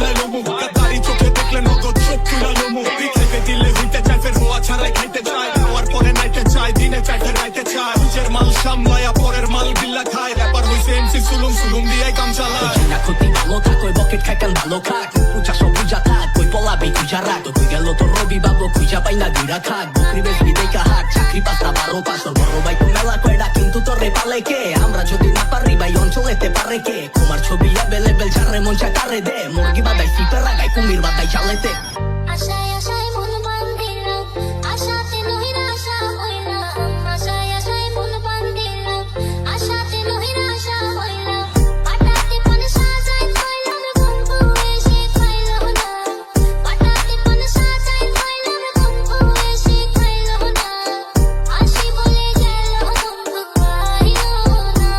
উড়াইলো মুখ গাদারি চোখে দেখলে নগদ চোখ চুড়ালো মুখ খেতে দিলে হইতে চায় ফের হওয়া ছাড়াই খাইতে চায় হওয়ার পরে নাইতে চায় দিনে চাইতে রাইতে চায় নিজের মাল সামলায়া পরের মাল বিল্লা খায় র্যাপার হইছে এমসি সুলুম সুলুম দিয়ে কাম চালায় না ক্ষতি ভালো থাক ওই বকেট খাইকান ভালো খাক পূজা সব পূজা থাক ওই পলাবে পূজা রাখ তুই গেল তোর রবি বাবু খুঁজা পাই না দুইরা খাক বকরি বেচবি দেখা হাট চাকরি পাঁচটা 12 পাস তোর বড় ভাই তো মেলা কয়টা কিন্তু তোরে পালে কে আমরা যদি না পারি ভাই অঞ্চলেতে পারে কে তোমার ছবি অ্যাভেলেবেল যারে মন চা কারে দে মুরগি বাদাই সিপে রাগাই কুমির বাদাই চালেতে আশায় আশায় মন বান্ধিল আশাতে নহিরাশা হইল আশায় আশায় মন বান্ধিল আশাতে নহিরাশা হইল পাটাতে কোন সাজাই কইলাম বন্ধু এসে খাইল না পাটাতে কোন সাজাই কইলাম বন্ধু এসে খাইল না আসি বলে গেল বন্ধু আইলো না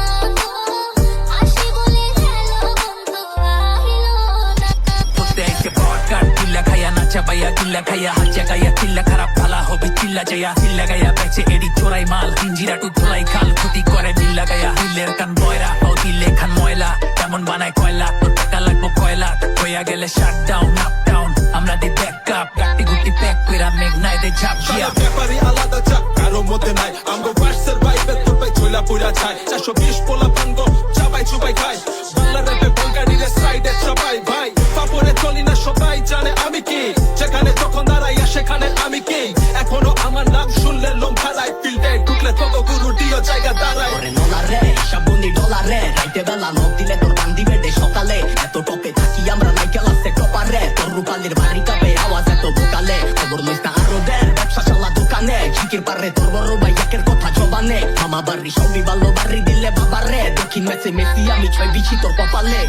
আসি বলে গেল বন্ধু আইলো না তোতে এসে পডকাস্ট কিল্লা খায়া নাচা বাইয়া কিল্লা খায়া হাজা গায়া কিল্লা খারাপ ভালা হবে চিল্লা যায়া কিল্লা গায়া বেচে এডি চোরাই মাল হিঞ্জিরা টু ধোলাই খাল ক্ষতি করে বিল্লা গায়া হিলের কান বয়রা ও দিলে খান ময়লা কেমন বানায় কয়লা তোর টাকা লাগবো কয়লা হইয়া গেলে শাট ডাউন আপ ডাউন আমরা দি ব্যাক আপ গাটি গুটি প্যাক কইরা মেঘনায় দে ঝাপ গিয়া ব্যাপারই আলাদা চাপ কারো মধ্যে নাই আমগো ভার্সের ভাইবে তোর ভাই ছোলা পুরা ছায় 420 পোলা পাঙ্গো চাবাই চুবাই খায় বাংলা র্যাপে বঙ্গাড়ি রে সাইডে চাবাই ভাই পাপরে চলি না সবাই জানে আমি কি যেখানে তখন দাঁড়াইয়া সেখানে আমি কি এখনো আমার নাম শুনলে লোম খারাই ফিল্ডে ঢুকলে তত গুরু দিও জায়গা দাঁড়ায় ওরে ডলারে সাবুনি ডলারে রাইতে বেলা নখ দিলে তোর গান দিবে দে সকালে এত টপে থাকি আমরা নাইকেল আসতে টপারে তোর রূপালির বাড়ি কাপে আওয়াজ এত বোকালে খবর লইস না আরো দেন ব্যবসা চালা দোকানে ঝিকির পারে তোর বড় ভাই একের কথা জবানে মামা বাড়ি সবই ভালো বাড়ি দিলে বাবারে দক্ষিণ মেসে মেসি আমি ছয় বিছি তোর কপালে